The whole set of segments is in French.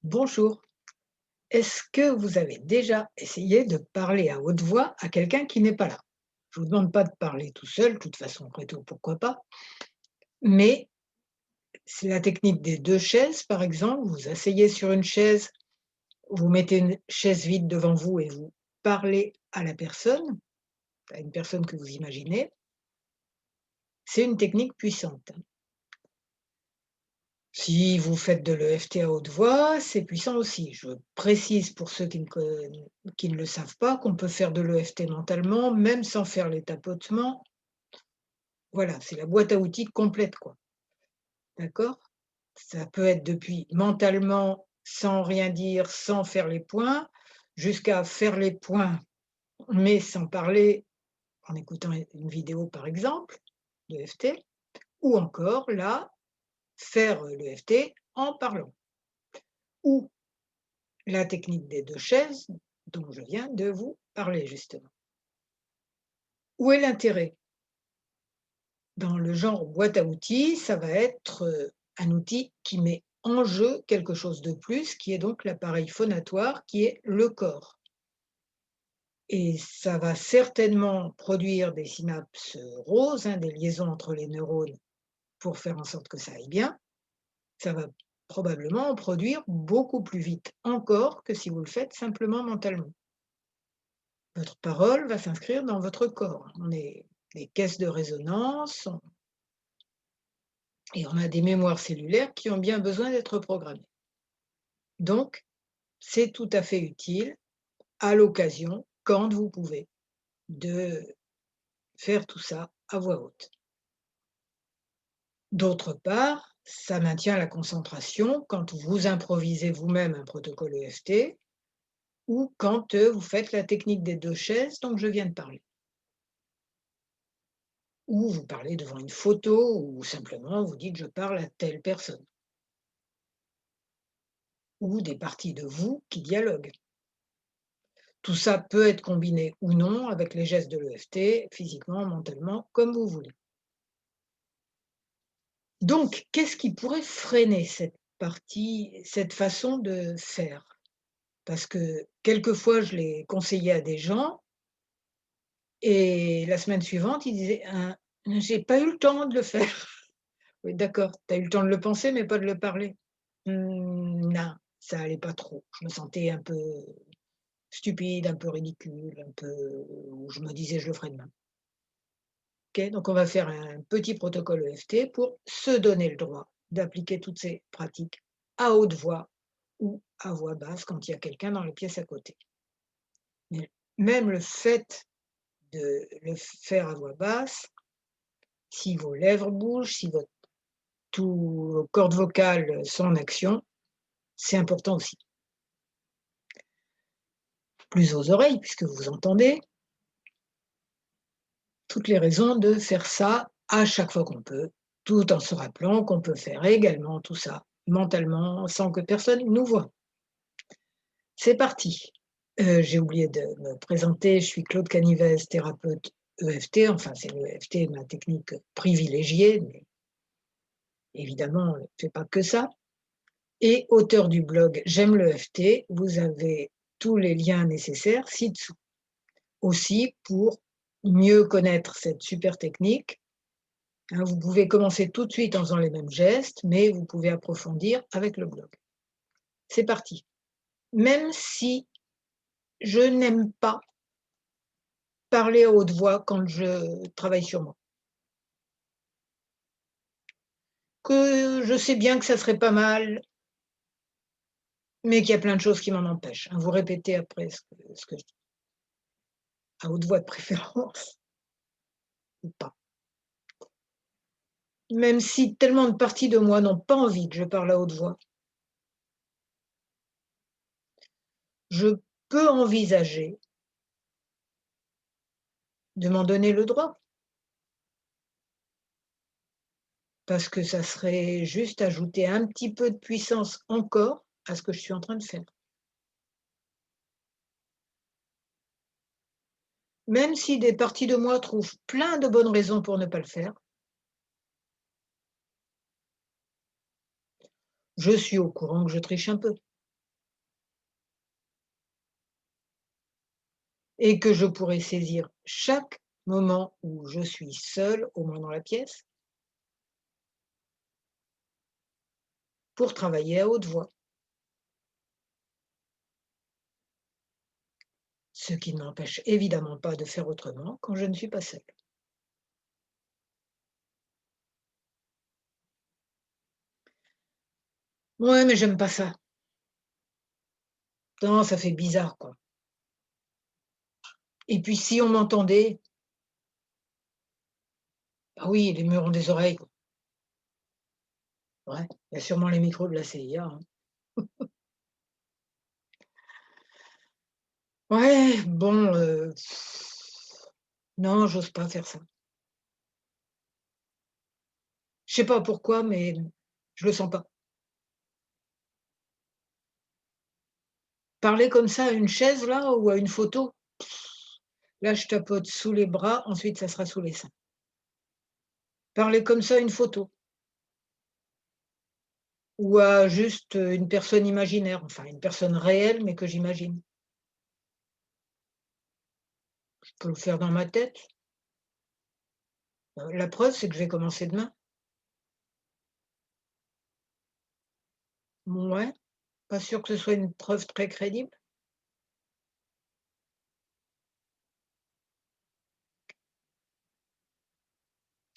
Bonjour. Est-ce que vous avez déjà essayé de parler à haute voix à quelqu'un qui n'est pas là? Je vous demande pas de parler tout seul, de toute façon, après tout, pourquoi pas? Mais c'est la technique des 2 chaises, par exemple. Vous asseyez sur une chaise, vous mettez une chaise vide devant vous et vous parlez à une personne que vous imaginez. C'est une technique puissante, hein. Si vous faites de l'EFT à haute voix, c'est puissant aussi. Je précise pour ceux qui ne le savent pas qu'on peut faire de l'EFT mentalement, même sans faire les tapotements. Voilà, c'est la boîte à outils complète, quoi. D'accord? Ça peut être depuis mentalement, sans rien dire, sans faire les points, jusqu'à faire les points, mais sans parler, en écoutant une vidéo, par exemple, d'EFT, ou encore là, faire l'EFT en parlant. Ou la technique des 2 chaises dont je viens de vous parler justement. Où est l'intérêt? Dans le genre boîte à outils, ça va être, un outil qui met en jeu quelque chose de plus, qui est donc l'appareil phonatoire, qui est le corps. Et ça va certainement produire des synapses, roses, hein, des liaisons entre les neurones pour faire en sorte que ça aille bien. Ça va probablement en produire beaucoup plus vite encore que si vous le faites simplement mentalement. Votre parole va s'inscrire dans votre corps. On est des caisses de résonance, et on a des mémoires cellulaires qui ont bien besoin d'être programmées. Donc, c'est tout à fait utile, à l'occasion, quand vous pouvez, de faire tout ça à voix haute. D'autre part, ça maintient la concentration quand vous improvisez vous-même un protocole EFT ou quand, vous faites la technique des 2 chaises dont je viens de parler. Ou vous parlez devant une photo ou simplement vous dites: «Je parle à telle personne». Ou des parties de vous qui dialoguent. Tout ça peut être combiné ou non avec les gestes de l'EFT, physiquement, mentalement, comme vous voulez. Donc, qu'est-ce qui pourrait freiner cette façon de faire? Parce que quelquefois, je l'ai conseillé à des gens et la semaine suivante, ils disaient: J'ai pas eu le temps de le faire». Oui, d'accord, tu as eu le temps de le penser, mais pas de le parler. Non, ça allait pas trop. Je me sentais un peu stupide, un peu ridicule, un peu où je me disais: «Je le ferai demain». OK, donc on va faire un petit protocole EFT pour se donner le droit d'appliquer toutes ces pratiques à haute voix ou à voix basse quand il y a quelqu'un dans les pièces à côté. Mais même le fait de le faire à voix basse, si vos lèvres bougent, si votre tous vos cordes vocales sont en action, c'est important aussi. Plus aux oreilles puisque vous entendez, toutes les raisons de faire ça à chaque fois qu'on peut, tout en se rappelant qu'on peut faire également tout ça mentalement, sans que personne nous voie. C'est parti. J'ai oublié de me présenter, je suis Claude Canivez, thérapeute EFT, enfin c'est l'EFT ma technique privilégiée, mais évidemment, je ne fais pas que ça, et auteur du blog J'aime l'EFT. Vous avez tous les liens nécessaires ci-dessous. Aussi pour mieux connaître cette super technique. Hein, vous pouvez commencer tout de suite en faisant les mêmes gestes, mais vous pouvez approfondir avec le blog. C'est parti. Même si je n'aime pas parler à haute voix quand je travaille sur moi, que je sais bien que ça serait pas mal, mais qu'il y a plein de choses qui m'en empêchent, hein. Vous répétez après ce que je dis, à haute voix de préférence ou pas. Même si tellement de parties de moi n'ont pas envie que je parle à haute voix, je peux envisager de m'en donner le droit. Parce que ça serait juste ajouter un petit peu de puissance encore à ce que je suis en train de faire. Même si des parties de moi trouvent plein de bonnes raisons pour ne pas le faire, je suis au courant que je triche un peu. et que je pourrais saisir chaque moment où je suis seule, au moins dans la pièce, pour travailler à haute voix. Ce qui ne m'empêche évidemment pas de faire autrement quand je ne suis pas seule. Ouais, mais j'aime pas ça. Non, ça fait bizarre, quoi. Et puis si on m'entendait, ah oui, les murs ont des oreilles, quoi. Ouais, il y a sûrement les micros de la CIA, hein. Ouais, bon, non, j'ose pas faire ça. Je sais pas pourquoi, mais je le sens pas. Parler comme ça à une chaise là ou à une photo, là je tapote sous les bras, ensuite ça sera sous les seins. Parler comme ça à une photo ou à juste, une personne imaginaire, enfin une personne réelle mais que j'imagine. Je peux le faire dans ma tête. La preuve, c'est que je vais commencer demain. Ouais, pas sûr que ce soit une preuve très crédible.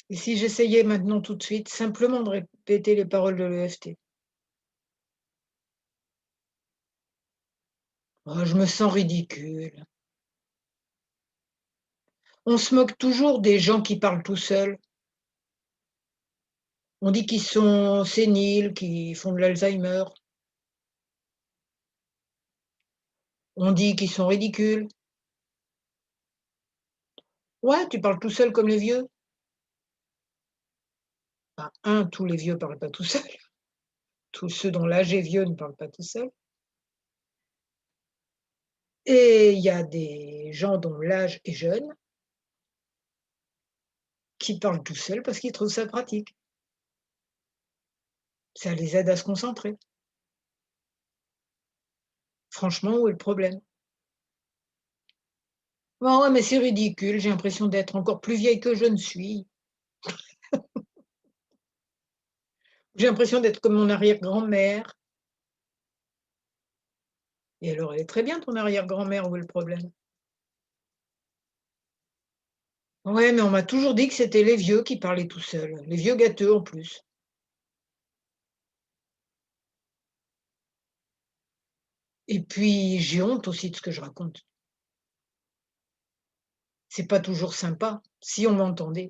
Et si j'essayais maintenant tout de suite simplement de répéter les paroles de l'EFT? Oh, je me sens ridicule. On se moque toujours des gens qui parlent tout seuls. On dit qu'ils sont séniles, qu'ils font de l'Alzheimer. On dit qu'ils sont ridicules. Ouais, tu parles tout seul comme les vieux. Enfin, tous les vieux parlent pas tout seuls. Tous ceux dont l'âge est vieux ne parlent pas tout seuls. Et il y a des gens dont l'âge est jeune qui parlent tout seuls parce qu'ils trouvent ça pratique. Ça les aide à se concentrer. Franchement, où est le problème? «Ah ouais, mais c'est ridicule, j'ai l'impression d'être encore plus vieille que je ne suis. J'ai l'impression d'être comme mon arrière-grand-mère». Et alors, elle est très bien ton arrière-grand-mère, où est le problème? Ouais, mais on m'a toujours dit que c'était les vieux qui parlaient tout seuls, les vieux gâteux en plus. Et puis j'ai honte aussi de ce que je raconte. C'est pas toujours sympa, si on m'entendait.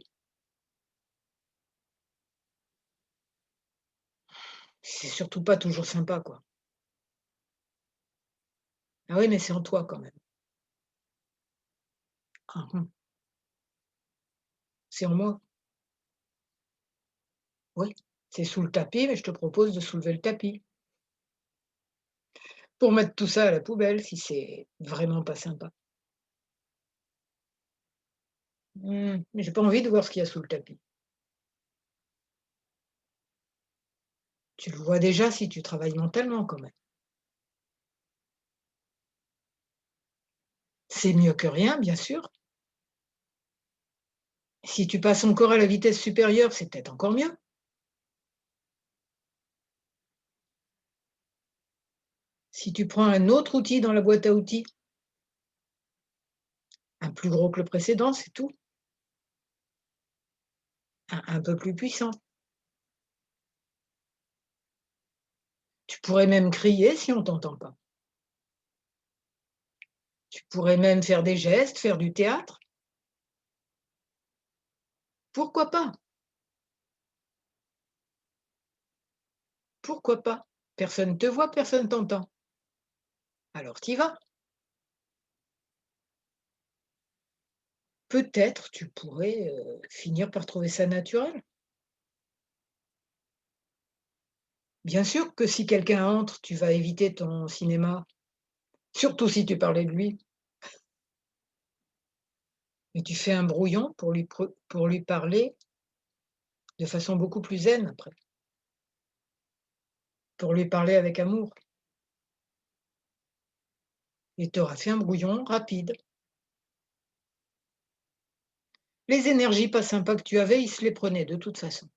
C'est surtout pas toujours sympa, quoi. Ah oui, mais c'est en toi quand même. Ah mmh, c'est en moi. Oui, c'est sous le tapis, mais je te propose de soulever le tapis pour mettre tout ça à la poubelle si c'est vraiment pas sympa. Mais j'ai pas envie de voir ce qu'il y a sous le tapis. Tu le vois déjà si tu travailles mentalement quand même. C'est mieux que rien, bien sûr. Si tu passes encore à la vitesse supérieure, c'est peut-être encore mieux. Si tu prends un autre outil dans la boîte à outils, un plus gros que le précédent, c'est tout, un peu plus puissant. Tu pourrais même crier si on t'entend pas. Tu pourrais même faire des gestes, faire du théâtre. Pourquoi pas? Pourquoi pas? Personne te voit, personne t'entend. Alors tu y vas. Peut-être tu pourrais, finir par trouver ça naturel. Bien sûr que si quelqu'un entre, tu vas éviter ton cinéma, surtout si tu parlais de lui, mais tu fais un brouillon pour lui parler de façon beaucoup plus zen après, pour lui parler avec amour et tu auras fait un brouillon rapide. Les énergies pas sympas que tu avais, ils se les prenaient de toute façon.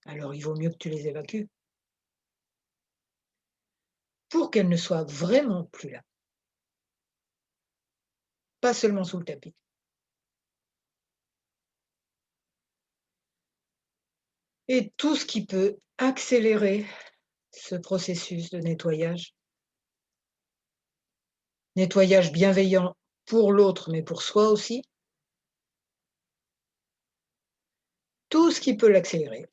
Alors il vaut mieux que tu les évacues pour qu'elles ne soient vraiment plus là, pas seulement sous le tapis. Et tout ce qui peut accélérer ce processus de nettoyage bienveillant pour l'autre, mais pour soi aussi, tout ce qui peut l'accélérer,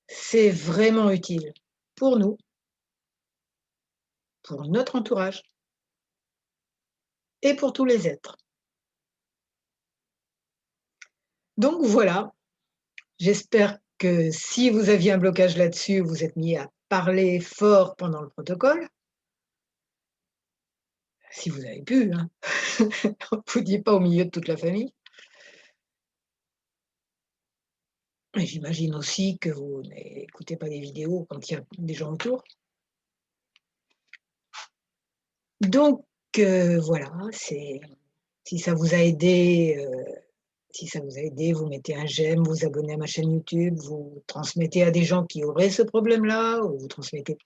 c'est vraiment utile pour nous, pour notre entourage et pour tous les êtres. Donc voilà, j'espère que si vous aviez un blocage là-dessus, vous êtes mis à parler fort pendant le protocole, si vous avez pu, hein. On ne vous dit pas au milieu de toute la famille. Et j'imagine aussi que vous n'écoutez pas des vidéos quand il y a des gens autour. Donc voilà, c'est si ça vous a aidé, si ça vous a aidé, vous mettez un j'aime, vous abonnez à ma chaîne YouTube, vous transmettez à des gens qui auraient ce problème-là, ou vous transmettez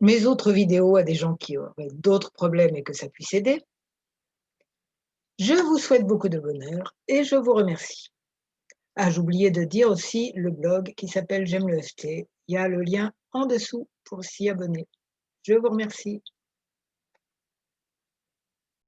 mes autres vidéos à des gens qui auraient d'autres problèmes et que ça puisse aider. Je vous souhaite beaucoup de bonheur et je vous remercie. Ah, j'oubliais de dire aussi le blog qui s'appelle J'aime le FT. Il y a le lien en dessous pour s'y abonner. Je vous remercie.